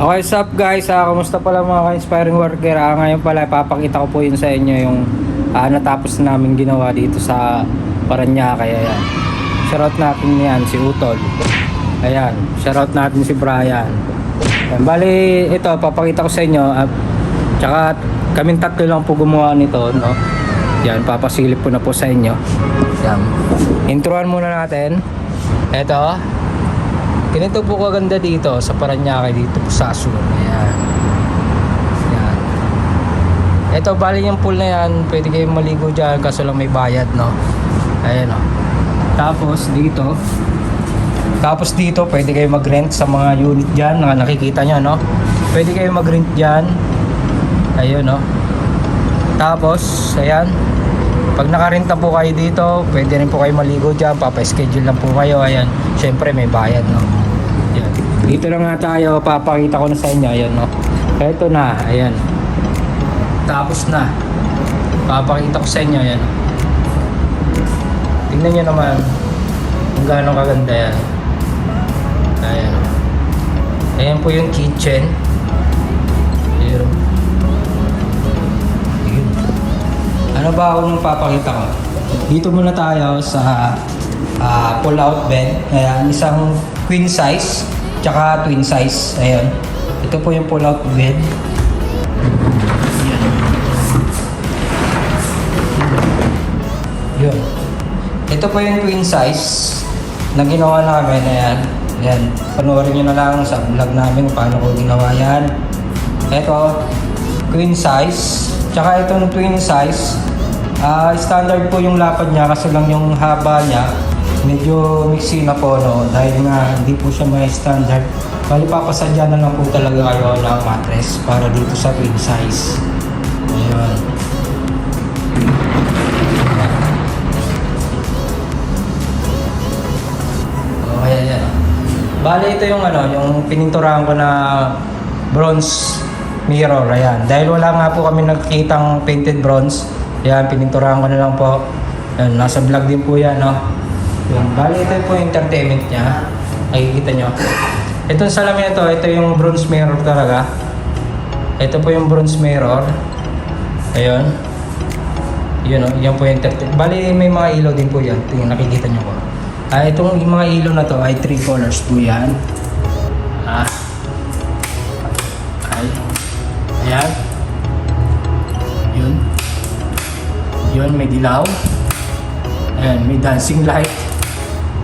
Okay, what's up guys? Kumusta pala mga ka-inspiring worker? Ngayon pala ipapakita ko po yun sa inyo yung natapos namin ginawa dito sa Paranaque. Ayan. Shoutout natin yan, si Utol. Ayan, shoutout natin si Brian. Ayan, bali, ito, papakita ko sa inyo. Tsaka kaming tatlo lang po gumawa nito, no? Yan, papasilip ko na po sa inyo. Yan. Introan muna natin. Ito. Ganito po kaganda dito sa Paranaque, dito po sa Azul. Ayan. Ayan. Ito, bali yung pool na yan, pwede kayong maligo dyan kaso lang may bayad, no? Ayan, o. Tapos dito, pwede kayong mag-rent sa mga unit dyan na nakikita nyo, no? Pwede kayong mag-rent dyan. Ayun, no? Tapos, ayan. Pag nakarenta po kayo dito, pwede rin po kayo maligo dyan, papa-schedule lang po kayo. Ayan, syempre may bayad, no? Ayan. Dito lang nga tayo, papakita ko na sa inyo. Ayan, no? Ito na, ayan. Tapos na. Papakita ko sa inyo, ayan. Tingnan nyo naman kung gaano kaganda yan. Ayan. Ayan po yung kitchen. Ayan. Ano ba akong papakita ko? Dito muna tayo sa pull-out bed. Ayan, isang queen size tsaka twin size. Ayan. Ito po yung pull-out bed. Ayan. Yun. Ito po yung twin size na ginawa namin. Ayan. Ayan. Panoorin nyo na lang sa vlog namin kung paano ko ginawa yan. Ito, queen size. Tsaka itong twin size. Standard po yung lapad niya kasi lang yung haba niya medyo mixi na po, no? Dahil nga hindi po siya may standard. Bali papasadya na lang po talaga kayo ng mattress para dito sa twin size. Ayun. Okay, ayan. Bali ito yung yung pininturahan ko na bronze mirror. Ayan. Dahil wala nga po kami nakikitang painted bronze. Yan, pininturahan ko na lang po. Yan, nasa vlog din po yan, no? Yan, bali ito po yung entertainment niya. Nakikita nyo. Itong salamin ito yung bronze mirror talaga. Ito po yung bronze mirror. Ayun. Yun, yan po yung entertainment. Bali may mga ilaw din po yan. Ito yung nakikita nyo po. Itong mga ilaw na to ay 3 colors po yan. Ayan. Yun. Yun, may dilaw. Ayan, may dancing light.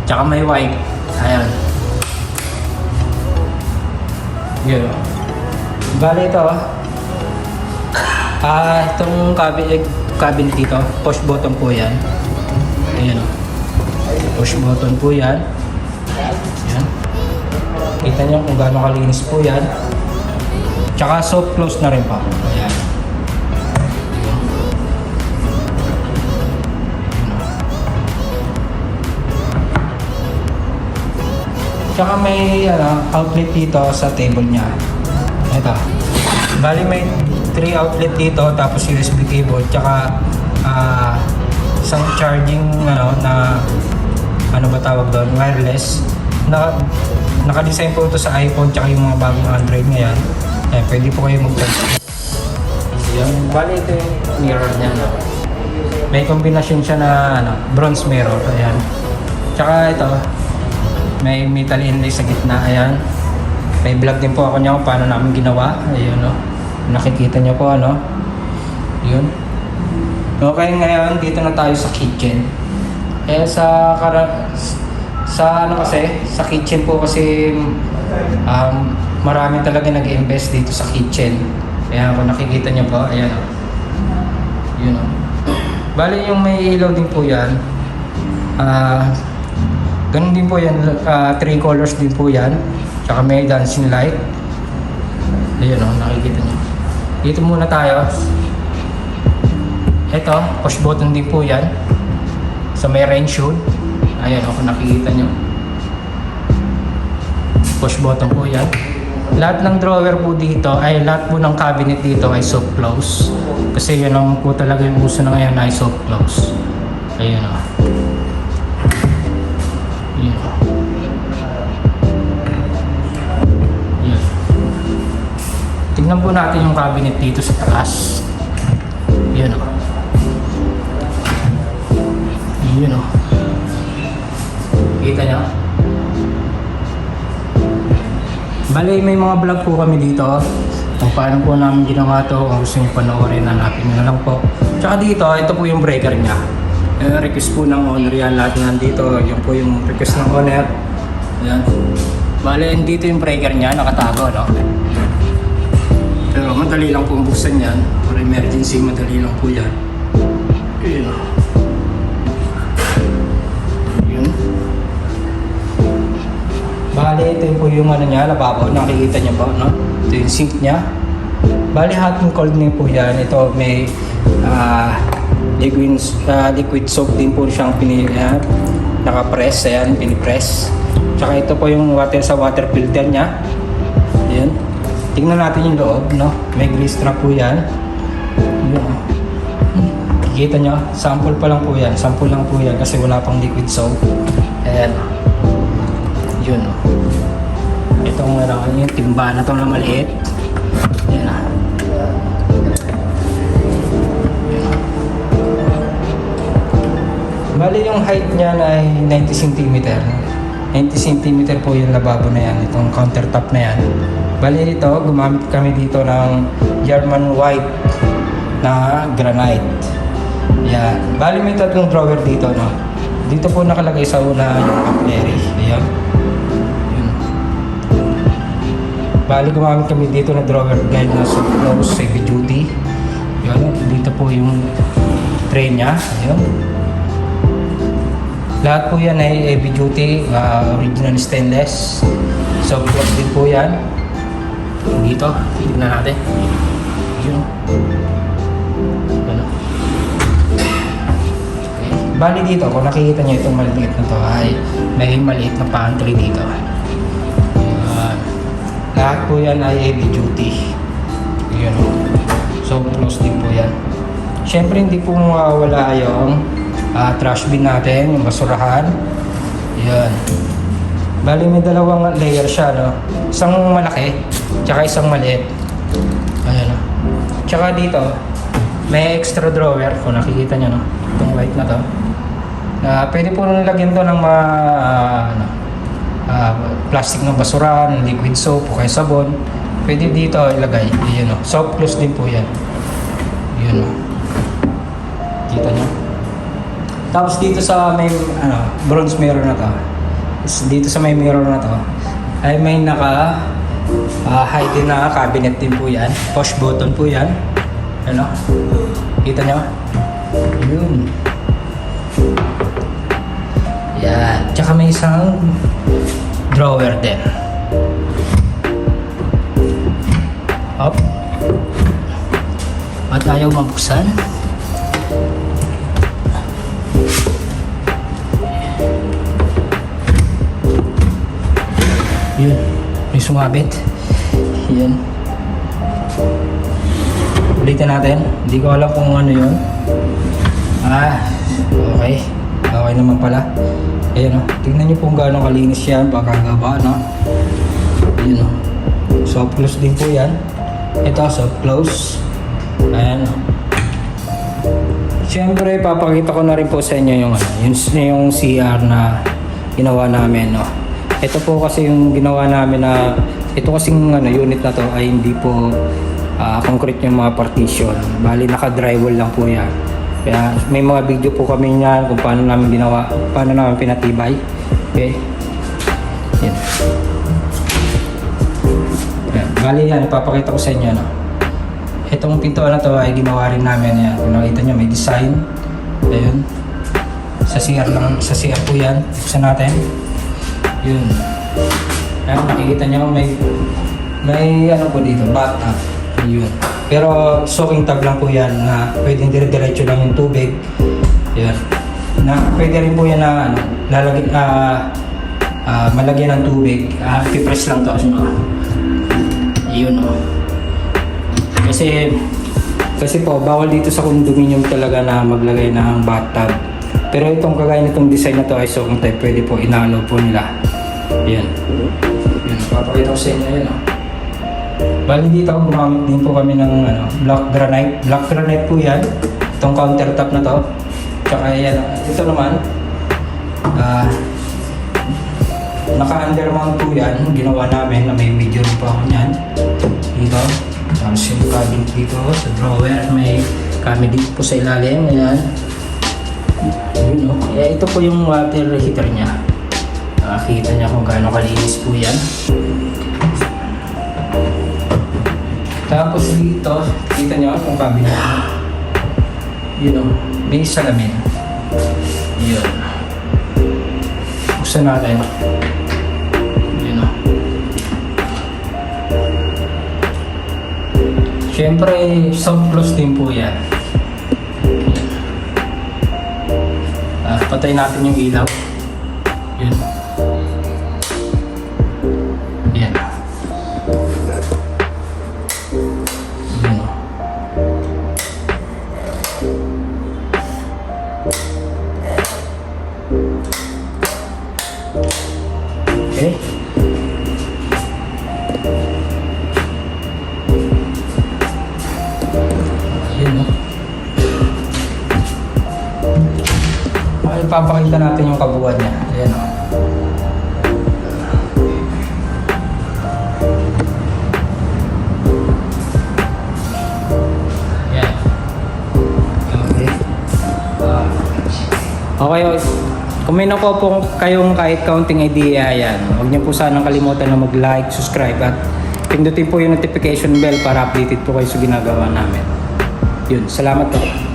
Tsaka may white. Ayan. Yun. Bali ito. Itong cabinet dito, push button po yan. Ayan. Push button po yan. Ayan. Kita nyo kung gaano kalinis po yan. Tsaka soft close na rin pa. Ayan. Tsaka may outlet dito sa table niya. Ito. Bali may 3 outlet dito tapos USB cable tsaka isang charging na ano ba tawag doon, wireless. Naka-design po ito sa iPhone tsaka yung mga bagong Android ngayon. Pwede po kayo mag-charge. Yan. Bali ito yung mirror niya. May kombinasyon siya na bronze mirror. Ayan. Tsaka ito may metal inlay sa gitna. Ayan. May vlog din po ako niya kung paano namin ginawa. Ayun, no. Nakikita niyo po, yun. Okay, ngayon dito na tayo sa kitchen. Sa kitchen po kasi marami talaga nag-invest dito sa kitchen. Ayan, kung nakikita niyo po, ayan, yun, bali yung may ilaw din po yan. Ganun din po yan, 3 colors din po yan. Tsaka may dancing light. Ayun, nakikita nyo. Dito muna tayo. Ito, push button din po yan. So may rain shoot. Ayan, kung nakikita nyo. Push button po yan. Lahat ng drawer po dito, lahat po ng cabinet dito ay soft close. Kasi yun lang po talaga yung uso na ngayon ay soft close. Ayun, Tignan po natin yung cabinet dito sa taas. Yun o. Yun o. Kita nyo? Bale, may mga vlog po kami dito kung paano po namin ginawa to. Kung gusto nyo panoorin, hanapin nyo na lang po. Tsaka dito, ito po yung breaker nya. Request po ng owner yan. Lahat yan dito. Yan po yung request ng owner. Ayan. Bale, dito yung breaker nya. Nakatago, no? Pero madali lang po buksan yan. For emergency, madali lang po yan. Yun. Yun. Bale, ito po yung ano niya, lababo. Nakikita niyo po, no? Ito yung sink niya. Bale, hot and cold niya po yan. Ito may liquid soap din po siyang nakapress. Ayan, pinipress. Tsaka ito po yung water sa water filter niya. Ayan. Tingnan natin yung loob, no? May grease trap po yan. Ayan. Kikita nyo, sample pa lang po yan. Sample lang po yan kasi wala pang liquid soap. Ayan. Yun, no? Itong yung timba na itong na maliit. Ayan, no? Bali yung height niya ay 90 cm. 90 cm po yung lababo na yan, itong countertop na yan. Bali ito, gumamit kami dito ng German white na granite. Yan. Bali may tatlong drawer dito, no? Dito po nakalagay sa una yung cutlery. Ayan. Yun. Bali gumamit kami dito na drawer guide na close heavy duty. Yan. Dito po yung tray niya. Ayan. Lahat po yan ay heavy duty, original stainless. Soft close din po yan. Dito, tignan natin. Yun. Ano. Okay. Bali dito, kung nakikita nyo itong maliit na to, ay may maliit na pantry dito. Lahat po yan ay heavy duty. Yun. Soft close din po yan. Siyempre hindi po mawawala yung trash bin natin, yung basurahan. Yan. Bali may dalawang layer siya, no? Isang malaki, tsaka isang maliit. Ayan, no? Tsaka dito, may extra drawer, kung nakikita nyo, no? Itong white na to. Pwede po nilagyan to ng mga plastic ng basurahan, liquid soap, o kaya sabon. Pwede dito ilagay. Ayan, no? Soft close din po yan. Ayan, no? Kita nyo? Tapos dito sa may bronze mirror na to, dito sa may mirror na to, ay may hidden na cabinet din po yan. Push button po yan. Ano? Kita nyo? Yun. Yan. Tsaka may isang drawer din. Up. At ayaw mabuksan. Yun, may sumabit. Yan. Ulitin natin. Hindi ko alam kung ano yun. Okay. Okay naman pala. Ayan o. Tingnan nyo kung gaano kalinis yan. Baka gaba, no? Yun o. Soft close din po yan. Ito, soft close. Ayan o. Siyempre, papakita ko na rin po sa inyo yung CR na ginawa namin, no? Ito po kasi yung ginawa namin na ito kasing unit na to ay hindi po concrete yung mga partition. Bali naka-drywall lang po yan. Kaya may mga video po kami niyan kung paano namin ginawa, paano namin pinatibay. Okay? Yan. Yan. Bali yan, ipapakita ko sa inyo, no? Itong pintuan na to ay ginawa rin namin yan. Kung nakita nyo, may design. Ayun. Sa CR po yan. Buksan natin. Yun. Ayan, nakikita nyo may ano po dito, bathtub. Yun. Pero soaking tub lang po yan na pwedeng dire-diretso lang yung tubig. Yun. Na pwede rin po yan na malagyan ng tubig. Pipress lang to. Yun o. Kasi po, bawal dito sa condominium talaga na maglagay ng bathtub. Pero itong kagaya nitong design na to ay soaking tub, pwede po inalo po nila. Yan. Yan, papakita ko sa inyo yan. Bali dito, gumamit din po kami ng black granite. Black granite po yan. Itong countertop na to. Tsaka yan, ito naman. Naka-undermount po yan. Ginawa namin na may medyo rin po ako niyan. Dito. Tapos yung cabinet dito sa drawer. May cabinet po sa ilalim. Ayan. Yun, oh. Ito po yung water heater niya. Nakakita niya kung gaano kalinis po yan. Tapos dito, kita nyo kung cabinet. Yun o, may salamin. Yun. Buksan natin. Yun o. Siyempre, soft close din po yan. Patay natin yung ilaw. Yun. Yan. Yun. Okay. Yun. Ipapakita natin yung kabuuan niya. Ayan o. Ayan. Okay. Okay. Kung may nakuha po kayong kahit counting idea, yan. Huwag niyo po sanang kalimutan na mag-like, subscribe at pindutin po yung notification bell para updated po kayo sa ginagawa namin. Yun. Salamat po.